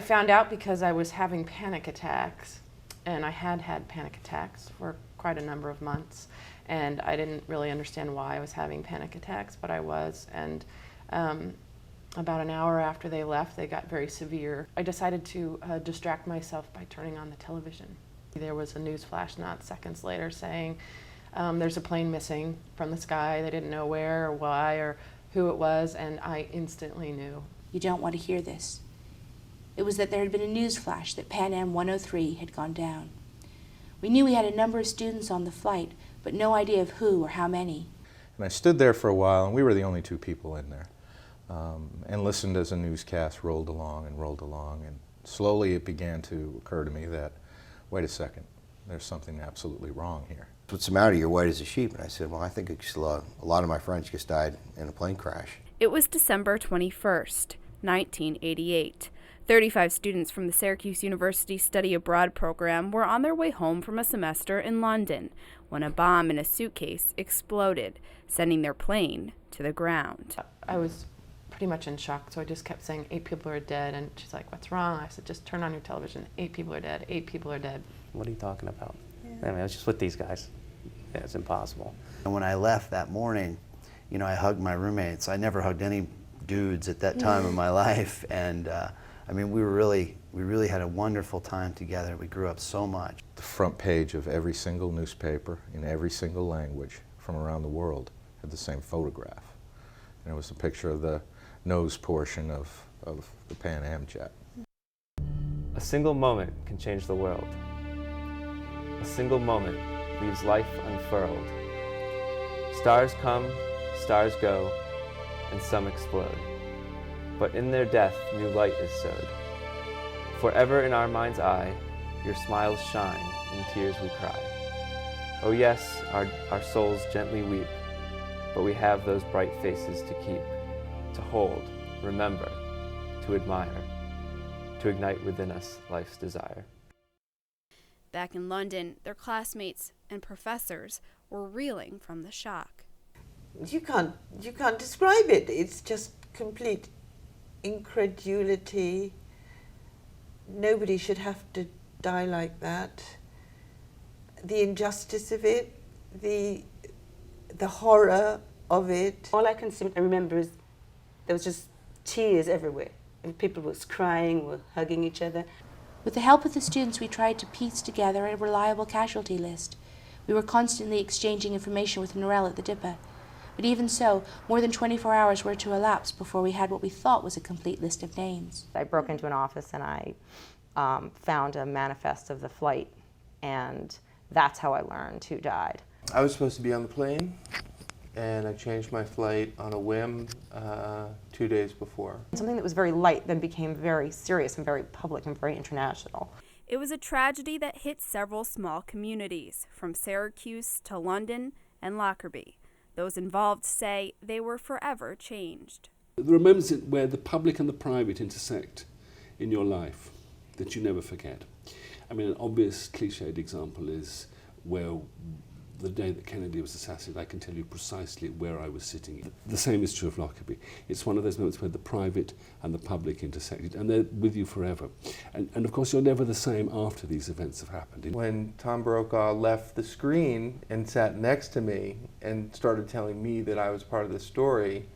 found out because I was having panic attacks, and I had had panic attacks for quite a number of months, and I didn't really understand why I was having panic attacks, but I was, and about an hour after they left, they got very severe. I decided to distract myself by turning on the television. There was a news flash not seconds later saying there's a plane missing from the sky. They didn't know where or why or who it was, and I instantly knew. You don't want to hear this. It was that there had been a news flash that Pan Am 103 had gone down. We knew we had a number of students on the flight, but no idea of who or how many. And I stood there for a while, and we were the only two people in there, and listened as a newscast rolled along, and slowly it began to occur to me that, wait a second, there's something absolutely wrong here. What's the matter? You're white as a sheep. And I said, well, I think a lot of my friends just died in a plane crash. It was December 21st, 1988. 35 students from the Syracuse University Study Abroad program were on their way home from a semester in London when a bomb in a suitcase exploded, sending their plane to the ground. I was pretty much in shock, so I just kept saying 8 people are dead, and she's like, what's wrong? I said, just turn on your television. 8 people are dead. 8 people are dead. What are you talking about? I mean, I was just with these guys. Yeah, it's impossible. And when I left that morning, you know, I hugged my roommates. I never hugged any dudes at that time in my life, and I mean, we really had a wonderful time together. We grew up so much. The front page of every single newspaper in every single language from around the world had the same photograph. And it was a picture of the nose portion of the Pan Am jet. A single moment can change the world. A single moment leaves life unfurled. Stars come, stars go, and some explode. But in their death, new light is sowed. Forever in our mind's eye, your smiles shine, in tears we cry. Oh yes, our souls gently weep, but we have those bright faces to keep, to hold, remember, to admire, to ignite within us life's desire. Back in London, their classmates and professors were reeling from the shock. You can't describe it. It's just complete incredulity. Nobody should have to die like that. The injustice of it, the horror of it. All I can remember is there was just tears everywhere. And people were crying, were hugging each other. With the help of the students, we tried to piece together a reliable casualty list. We were constantly exchanging information with Norell at the Dipper. But even so, more than 24 hours were to elapse before we had what we thought was a complete list of names. I broke into an office and I found a manifest of the flight, and that's how I learned who died. I was supposed to be on the plane, and I changed my flight on a whim 2 days before. Something that was very light then became very serious and very public and very international. It was a tragedy that hit several small communities, from Syracuse to London and Lockerbie. Those involved say they were forever changed. There are moments where the public and the private intersect in your life that you never forget. I mean, an obvious cliched example is where the day that Kennedy was assassinated, I can tell you precisely where I was sitting. The same is true of Lockerbie. It's one of those moments where the private and the public intersected, and they're with you forever. And of course, you're never the same after these events have happened. When Tom Brokaw left the screen and sat next to me and started telling me that I was part of the story,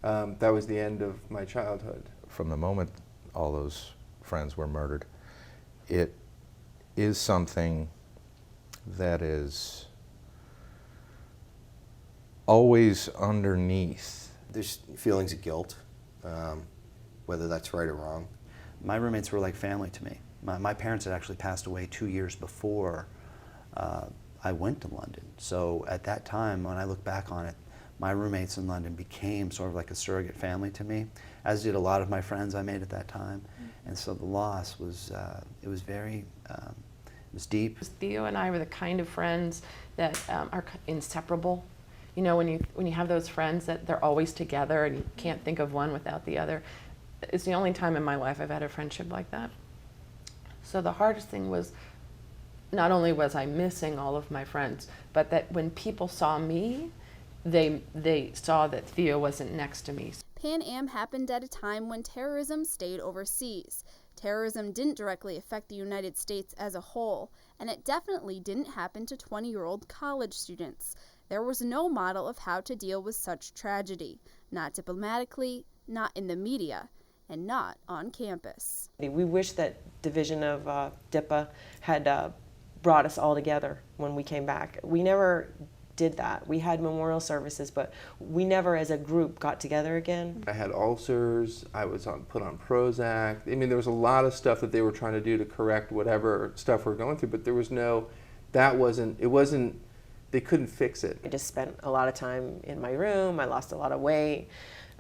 that was the end of my childhood. From the moment all those friends were murdered, it is something that is always underneath. There's feelings of guilt, whether that's right or wrong. My roommates were like family to me. My parents had actually passed away 2 years before I went to London. So at that time, when I look back on it, my roommates in London became sort of like a surrogate family to me, as did a lot of my friends I made at that time. And so the loss was, it was deep. Theo and I were the kind of friends that are inseparable. You know, when you have those friends that they're always together and you can't think of one without the other. It's the only time in my life I've had a friendship like that. So the hardest thing was, not only was I missing all of my friends, but that when people saw me, they saw that Theo wasn't next to me. Pan Am happened at a time when terrorism stayed overseas. Terrorism didn't directly affect the United States as a whole, and it definitely didn't happen to 20-year-old college students. There was no model of how to deal with such tragedy, not diplomatically, not in the media, and not on campus. We wish that division of DIPA had brought us all together when we came back. We never did that. We had memorial services, but we never as a group got together again. I had ulcers, I was put on Prozac. I mean, there was a lot of stuff that they were trying to do to correct whatever stuff we're going through, but there was no, they couldn't fix it. I just spent a lot of time in my room, I lost a lot of weight.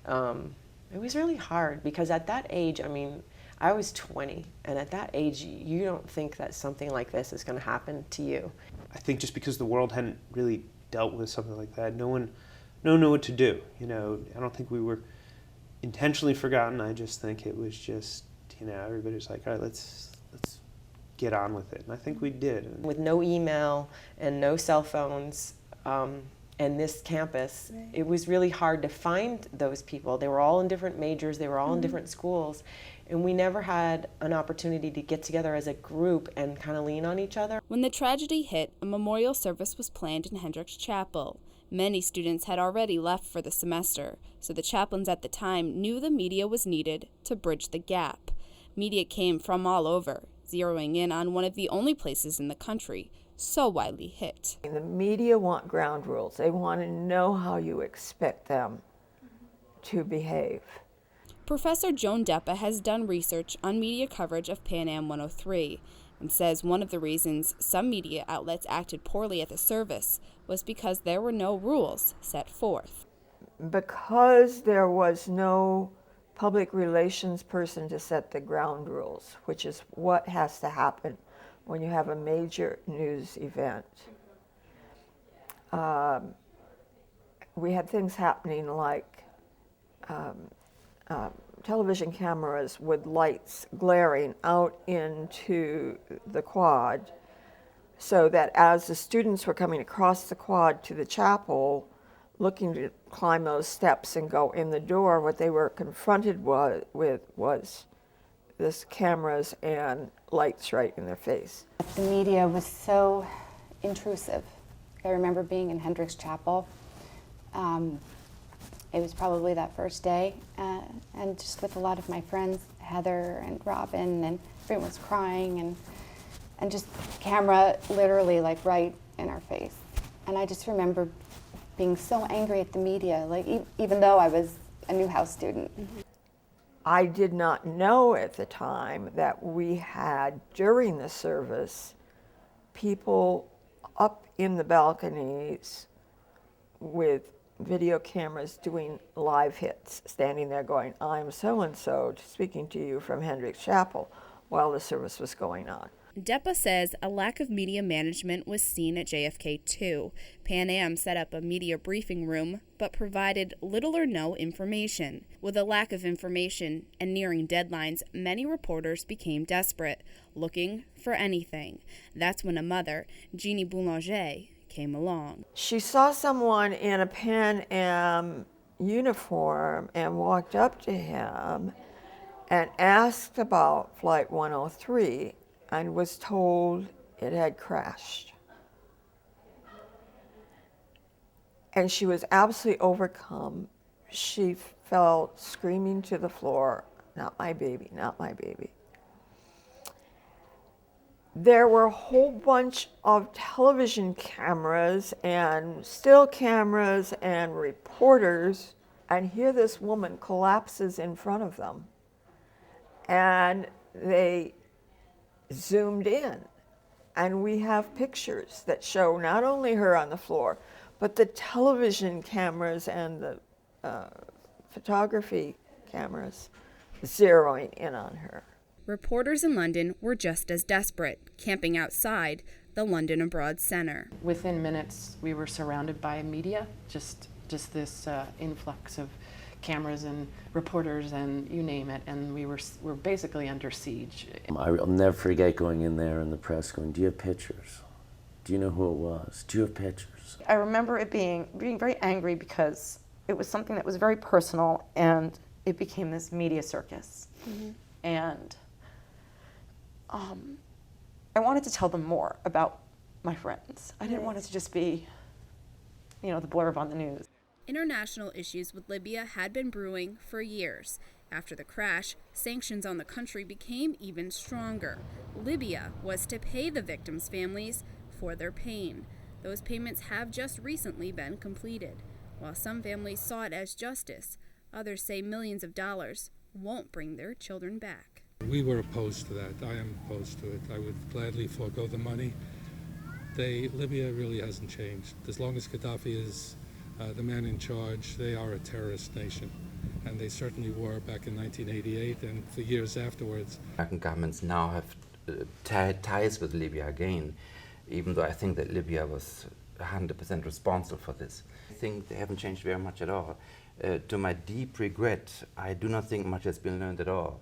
It was really hard because at that age, I mean, I was 20, and at that age, you don't think that something like this is going to happen to you. I think just because the world hadn't really dealt with something like that, no one knew what to do. You know, I don't think we were intentionally forgotten. I just think it was just, you know, everybody's like, all right, let's get on with it, and I think we did. With no email and no cell phones, and this campus, it was really hard to find those people. They were all in different majors, they were all in different schools, and we never had an opportunity to get together as a group and kind of lean on each other. When the tragedy hit, a memorial service was planned in Hendricks Chapel. Many students had already left for the semester, so the chaplains at the time knew the media was needed to bridge the gap. Media came from all over, zeroing in on one of the only places in the country so widely hit. The media want ground rules. They want to know how you expect them to behave. Professor Joan Deppa has done research on media coverage of Pan Am 103 and says one of the reasons some media outlets acted poorly at the service was because there were no rules set forth. Because there was no public relations person to set the ground rules, which is what has to happen when you have a major news event. We had things happening like television cameras with lights glaring out into the quad, so that as the students were coming across the quad to the chapel, looking to climb those steps and go in the door, what they were confronted with was this cameras and lights right in their face. The media was so intrusive. I remember being in Hendricks Chapel. It was probably that first day, and just with a lot of my friends, Heather and Robin, and everyone was crying, and just camera literally like right in our face. And I just remember being so angry at the media, like even though I was a Newhouse student. I did not know at the time that we had, during the service, people up in the balconies with video cameras doing live hits, standing there going, I'm so-and-so, speaking to you from Hendricks Chapel, while the service was going on. Deppa says a lack of media management was seen at JFK too. Pan Am set up a media briefing room, but provided little or no information. With a lack of information and nearing deadlines, many reporters became desperate, looking for anything. That's when a mother, Jeannie Boulanger, came along. She saw someone in a Pan Am uniform and walked up to him and asked about Flight 103 and was told it had crashed. And she was absolutely overcome. She fell screaming to the floor, not my baby, not my baby. There were a whole bunch of television cameras and still cameras and reporters, and here this woman collapses in front of them. And they zoomed in, and we have pictures that show not only her on the floor, but the television cameras and the photography cameras zeroing in on her. Reporters in London were just as desperate, camping outside the London Abroad Center. Within minutes, we were surrounded by media, just this influx of cameras and reporters and you name it, and we're basically under siege. I'll never forget going in there and the press going, do you have pictures? Do you know who it was? Do you have pictures? I remember it being very angry because it was something that was very personal, and it became this media circus. And I wanted to tell them more about my friends. I didn't want it to just be, the blurb on the news. International issues with Libya had been brewing for years. After the crash, sanctions on the country became even stronger. Libya was to pay the victims' families for their pain. Those payments have just recently been completed. While some families saw it as justice, others say millions of dollars won't bring their children back. We were opposed to that. I am opposed to it. I would gladly forego the money. Libya really hasn't changed. As long as Gaddafi is the man in charge, they are a terrorist nation. And they certainly were back in 1988 and for years afterwards. American governments now have ties with Libya again, even though I think that Libya was 100% responsible for this. I think they haven't changed very much at all. To my deep regret, I do not think much has been learned at all.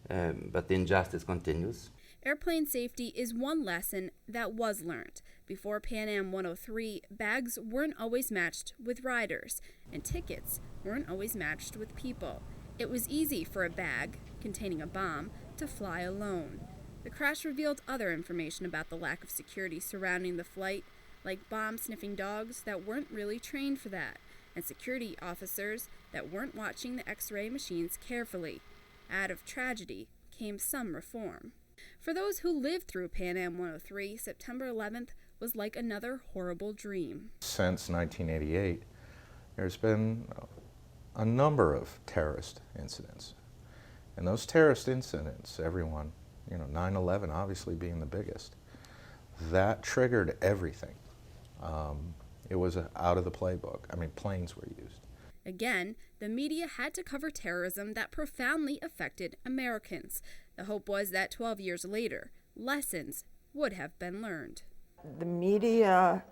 But the injustice continues. Airplane safety is one lesson that was learned. Before Pan Am 103, bags weren't always matched with riders, and tickets weren't always matched with people. It was easy for a bag containing a bomb to fly alone. The crash revealed other information about the lack of security surrounding the flight, like bomb-sniffing dogs that weren't really trained for that, and security officers that weren't watching the X-ray machines carefully. Out of tragedy came some reform. For those who lived through Pan Am 103, September 11th was like another horrible dream. Since 1988, there's been a number of terrorist incidents. And those terrorist incidents, everyone, 9/11 obviously being the biggest, that triggered everything. It was out of the playbook. Planes were used. Again, the media had to cover terrorism that profoundly affected Americans. The hope was that 12 years later, lessons would have been learned. The media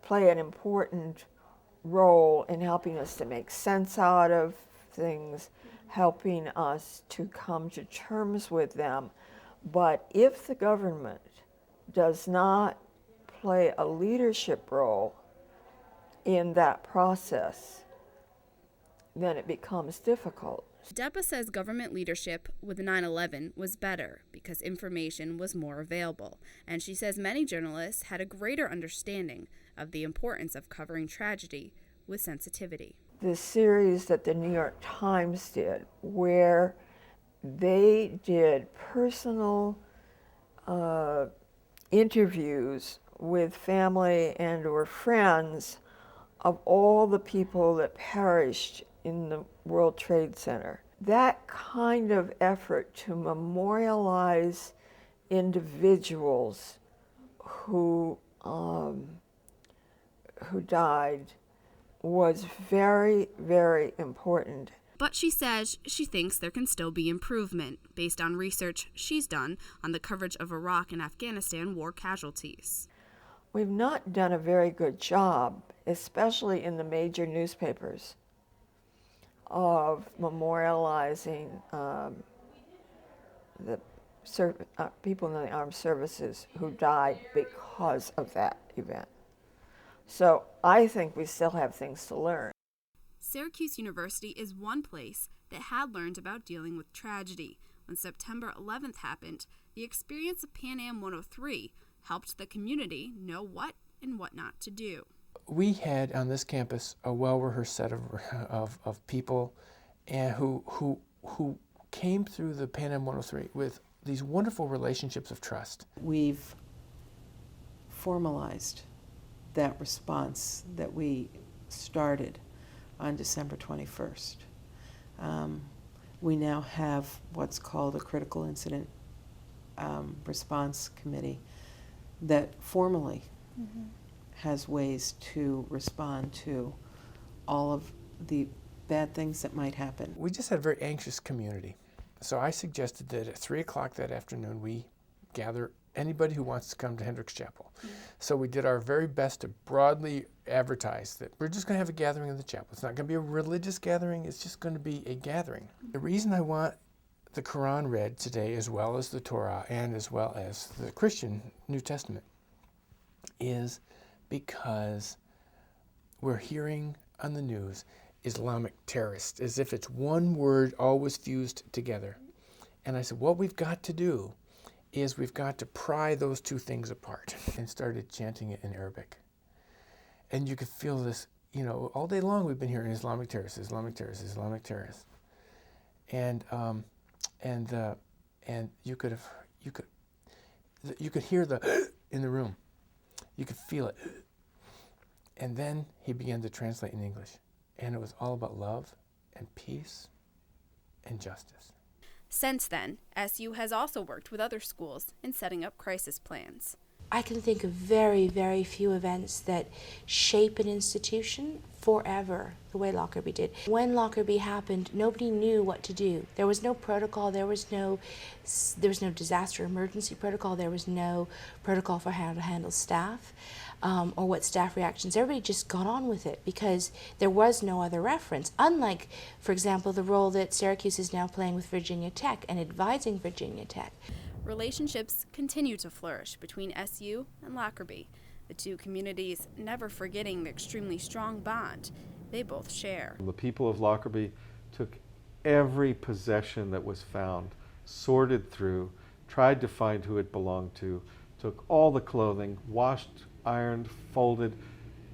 play an important role in helping us to make sense out of things, helping us to come to terms with them. But if the government does not play a leadership role in that process, then it becomes difficult. Depa says government leadership with 9/11 was better because information was more available, and she says many journalists had a greater understanding of the importance of covering tragedy with sensitivity. The series that the New York Times did, where they did personal interviews with family and or friends of all the people that perished in the World Trade Center. That kind of effort to memorialize individuals who died was very, very important. But she says she thinks there can still be improvement based on research she's done on the coverage of Iraq and Afghanistan war casualties. We've not done a very good job, especially in the major newspapers, of memorializing the people in the armed services who died because of that event. So I think we still have things to learn. Syracuse University is one place that had learned about dealing with tragedy. When September 11th happened, the experience of Pan Am 103 helped the community know what and what not to do. We had on this campus a well-rehearsed set of people and who came through the Pan Am 103 with these wonderful relationships of trust. We've formalized that response that we started on December 21st. We now have what's called a critical incident response committee that formally has ways to respond to all of the bad things that might happen. We just had a very anxious community. So I suggested that at 3 o'clock that afternoon we gather anybody who wants to come to Hendricks Chapel. So we did our very best to broadly advertise that we're just going to have a gathering in the chapel. It's not going to be a religious gathering, it's just going to be a gathering. The reason I want the Quran read today, as well as the Torah and as well as the Christian New Testament, is because we're hearing on the news Islamic terrorists, as if it's one word always fused together. And I said, what we've got to do is we've got to pry those two things apart, and started chanting it in Arabic. And you could feel this, you know, all day long we've been hearing Islamic terrorists, Islamic terrorists, Islamic terrorists. And you could hear the in the room. You could feel it. And then he began to translate in English. And it was all about love and peace and justice. Since then, SU has also worked with other schools in setting up crisis plans. I can think of very, very few events that shape an institution forever the way Lockerbie did. When Lockerbie happened, nobody knew what to do. There was no protocol, there was no disaster emergency protocol, there was no protocol for how to handle staff or what staff reactions. Everybody just got on with it because there was no other reference. Unlike, for example, the role that Syracuse is now playing with Virginia Tech and advising Virginia Tech. Relationships continue to flourish between SU and Lockerbie, the two communities never forgetting the extremely strong bond they both share. The people of Lockerbie took every possession that was found, sorted through, tried to find who it belonged to, took all the clothing, washed, ironed, folded,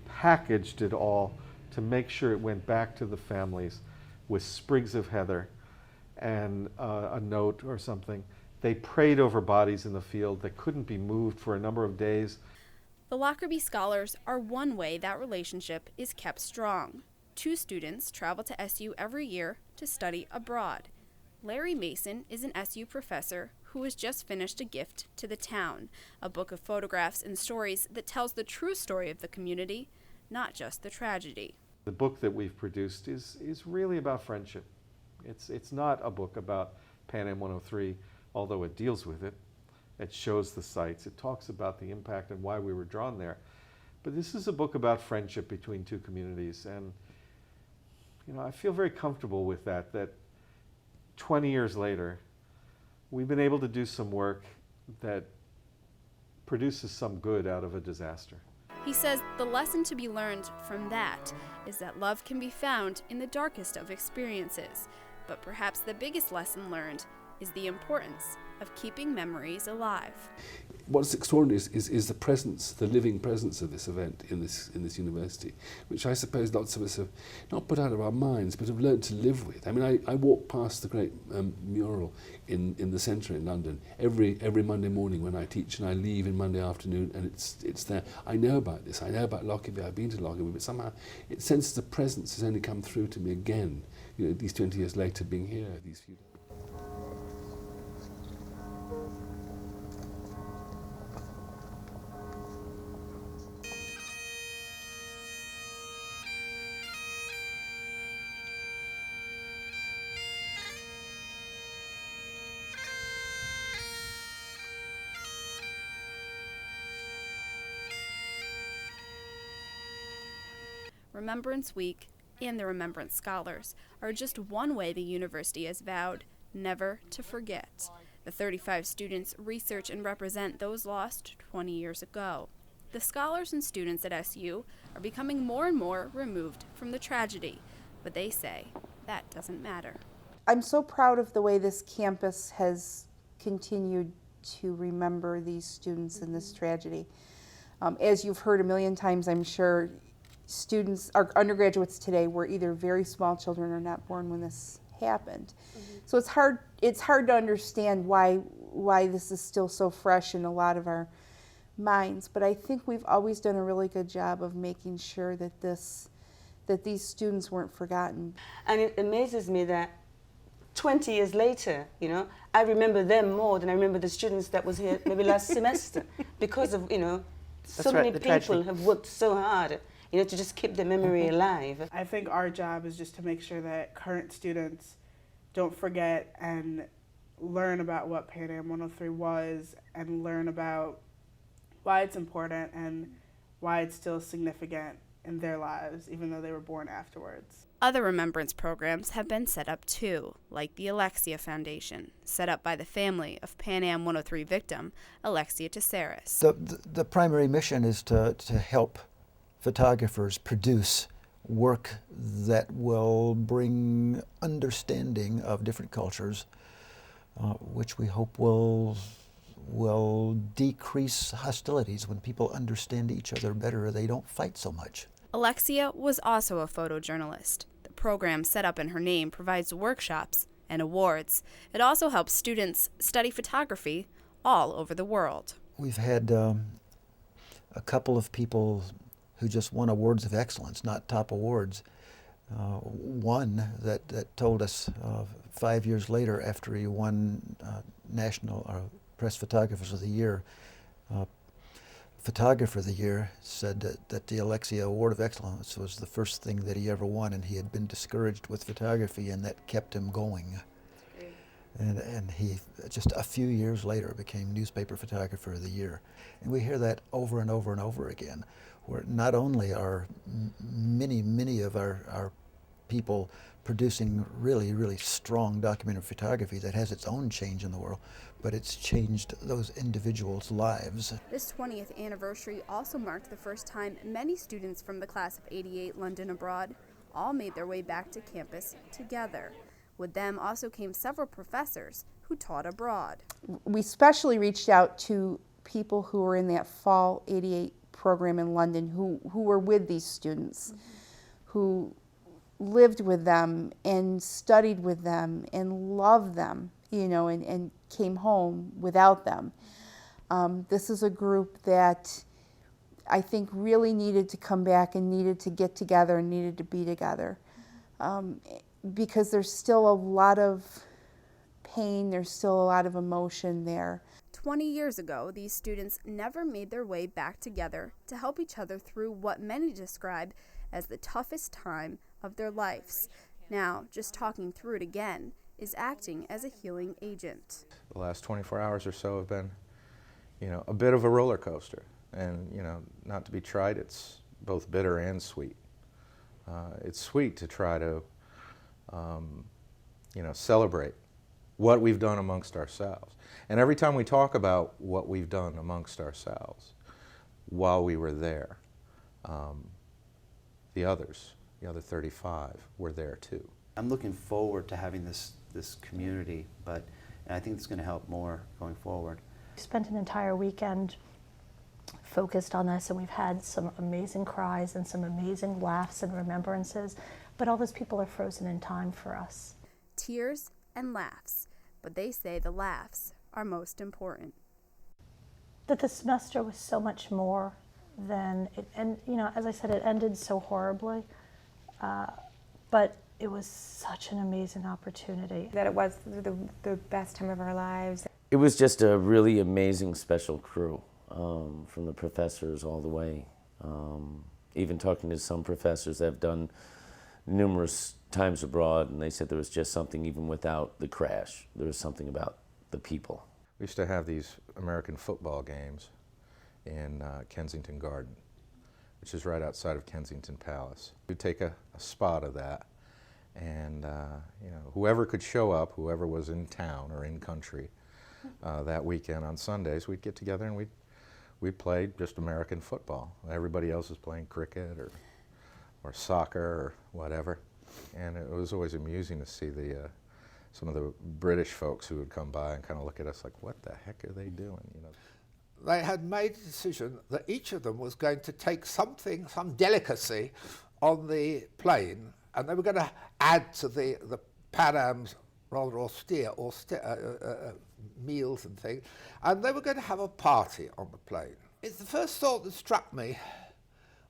packaged it all to make sure it went back to the families with sprigs of heather and a note or something. They prayed over bodies in the field that couldn't be moved for a number of days. The Lockerbie Scholars are one way that relationship is kept strong. 2 students travel to SU every year to study abroad. Larry Mason is an SU professor who has just finished a gift to the town, a book of photographs and stories that tells the true story of the community, not just the tragedy. The book that we've produced is really about friendship. It's not a book about Pan Am 103, although it deals with it. It shows the sites. It talks about the impact and why we were drawn there. But this is a book about friendship between 2 communities. And, you know, I feel very comfortable with that 20 years later, we've been able to do some work that produces some good out of a disaster. He says the lesson to be learned from that is that love can be found in the darkest of experiences. But perhaps the biggest lesson learned is the importance of keeping memories alive. What's extraordinary is the presence, the living presence of this event in this university, which I suppose lots of us have not put out of our minds, but have learned to live with. I mean, I walk past the great mural in the centre in London every Monday morning when I teach, and I leave in Monday afternoon, and it's there. I know about this. I know about Lockerbie. I've been to Lockerbie, but somehow it senses the presence has only come through to me again. You know, these 20 years later, being here, these few days. Remembrance Week and the Remembrance Scholars are just one way the university has vowed never to forget. The 35 students research and represent those lost 20 years ago. The scholars and students at SU are becoming more and more removed from the tragedy, but they say that doesn't matter. I'm so proud of the way this campus has continued to remember these students in this tragedy. As you've heard a million times, I'm sure, students, our undergraduates today were either very small children or not born when this happened. So it's hard to understand why this is still so fresh in a lot of our minds. But I think we've always done a really good job of making sure that these students weren't forgotten. And it amazes me that 20 years later, you know, I remember them more than I remember the students that was here maybe last semester, because of, you know, so many people have worked so hard, you know, to just keep the memory alive. I think our job is just to make sure that current students don't forget and learn about what Pan Am 103 was, and learn about why it's important and why it's still significant in their lives, even though they were born afterwards. Other remembrance programs have been set up too, like the Alexia Foundation, set up by the family of Pan Am 103 victim, Alexia Tesseris. The primary mission is to help photographers produce work that will bring understanding of different cultures which we hope will decrease hostilities. When people understand each other better, they don't fight so much. Alexia was also a photojournalist. The program set up in her name provides workshops and awards. It also helps students study photography all over the world. We've had a couple of people who just won awards of excellence, not top awards. One that told us 5 years later, after he won National Press Photographers of the Year, Photographer of the Year, said that the Alexia Award of Excellence was the first thing that he ever won, and he had been discouraged with photography, and that kept him going. And he, just a few years later, became Newspaper Photographer of the Year. And we hear that over and over and over again, where not only are many of our people producing really, really strong documentary photography that has its own change in the world, but it's changed those individuals' lives. This 20th anniversary also marked the first time many students from the class of '88 London Abroad all made their way back to campus together. With them also came several professors who taught abroad. We specially reached out to people who were in that fall '88 program in London who were with these students, who lived with them and studied with them and loved them, you know, and came home without them. This is a group that I think really needed to come back and needed to get together and needed to be together. Because there's still a lot of pain, there's still a lot of emotion there. 20 years ago, these students never made their way back together to help each other through what many describe as the toughest time of their lives. Now, just talking through it again is acting as a healing agent. The last 24 hours or so have been, a bit of a roller coaster. And, not to be trite, it's both bitter and sweet. It's sweet to try to, celebrate what we've done amongst ourselves. And every time we talk about what we've done amongst ourselves while we were there, the other 35 were there too. I'm looking forward to having this community, and I think it's going to help more going forward. We spent an entire weekend focused on this, and we've had some amazing cries and some amazing laughs and remembrances, but all those people are frozen in time for us. Tears and laughs, but they say the laughs are most important. That the semester was so much more than it, and as I said, it ended so horribly, but it was such an amazing opportunity. That it was the best time of our lives. It was just a really amazing special crew, from the professors all the way. Even talking to some professors that have done numerous times abroad, and they said there was just something, even without the crash, there was something about the people. We used to have these American football games in Kensington Garden, which is right outside of Kensington Palace. We'd take a spot of that, and whoever could show up, whoever was in town or in country that weekend on Sundays, we'd get together and we'd play just American football. Everybody else was playing cricket or soccer or whatever, and it was always amusing to see some of the British folks who would come by and kind of look at us like, what the heck are they doing? They had made a decision that each of them was going to take something, some delicacy on the plane, and they were going to add to the Pan Am's rather austere meals and things, and they were going to have a party on the plane. It's the first thought that struck me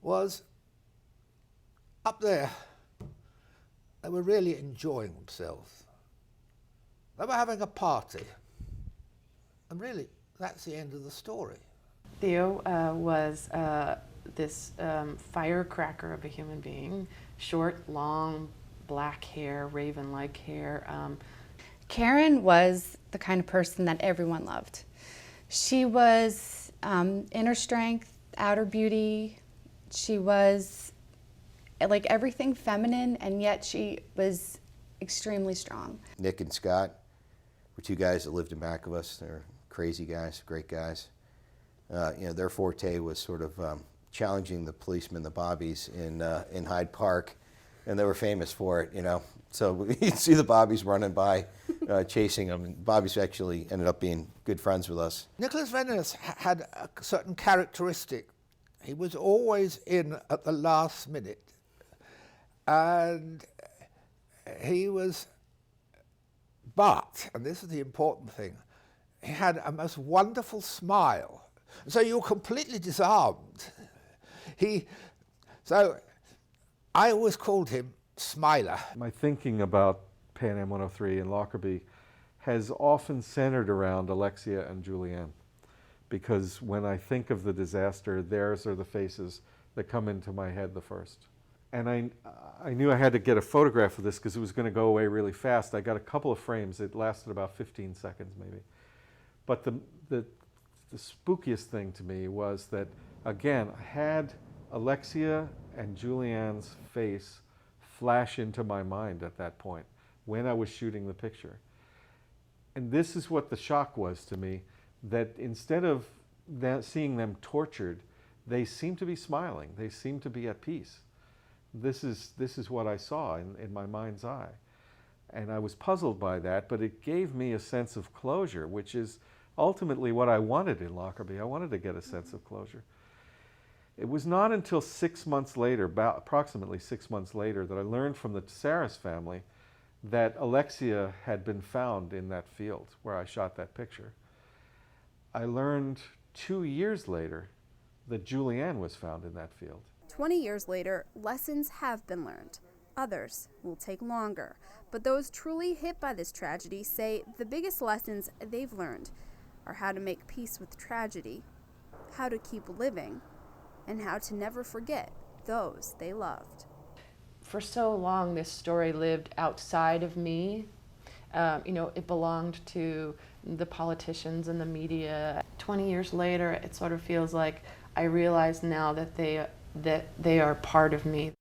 was, up there, they were really enjoying themselves. They were having a party, and really, that's the end of the story. Theo was this firecracker of a human being, short, long, black hair, raven-like hair. Karen was the kind of person that everyone loved. She was inner strength, outer beauty. She was like everything feminine, and yet she was extremely strong. Nick and Scott were two guys that lived in back of us. They're crazy guys, great guys. Their forte was sort of challenging the policemen, the bobbies in Hyde Park, and they were famous for it, you know. So you'd see the Bobbies running by, chasing them. And Bobbies actually ended up being good friends with us. Nicholas Venice had a certain characteristic. He was always in at the last minute. And he was, but, and this is the important thing, he had a most wonderful smile. So you were completely disarmed. So I always called him Smiler. My thinking about Pan Am 103 and Lockerbie has often centered around Alexia and Julianne, because when I think of the disaster, theirs are the faces that come into my head the first. And I knew I had to get a photograph of this because it was going to go away really fast. I got a couple of frames. It lasted about 15 seconds maybe. But the spookiest thing to me was that, again, I had Alexia and Julianne's face flash into my mind at that point when I was shooting the picture. And this is what the shock was to me, that instead of seeing them tortured, they seemed to be smiling. They seemed to be at peace. This is what I saw in my mind's eye. And I was puzzled by that, but it gave me a sense of closure, which is ultimately what I wanted in Lockerbie. I wanted to get a sense of closure. It was not until 6 months later, about approximately 6 months later, that I learned from the Saris family that Alexia had been found in that field where I shot that picture. I learned 2 years later that Julianne was found in that field. 20 years later, lessons have been learned. Others will take longer. But those truly hit by this tragedy say the biggest lessons they've learned are how to make peace with tragedy, how to keep living, and how to never forget those they loved. For so long, this story lived outside of me. You know, it belonged to the politicians and the media. 20 years later, it sort of feels like I realize now that they are part of me.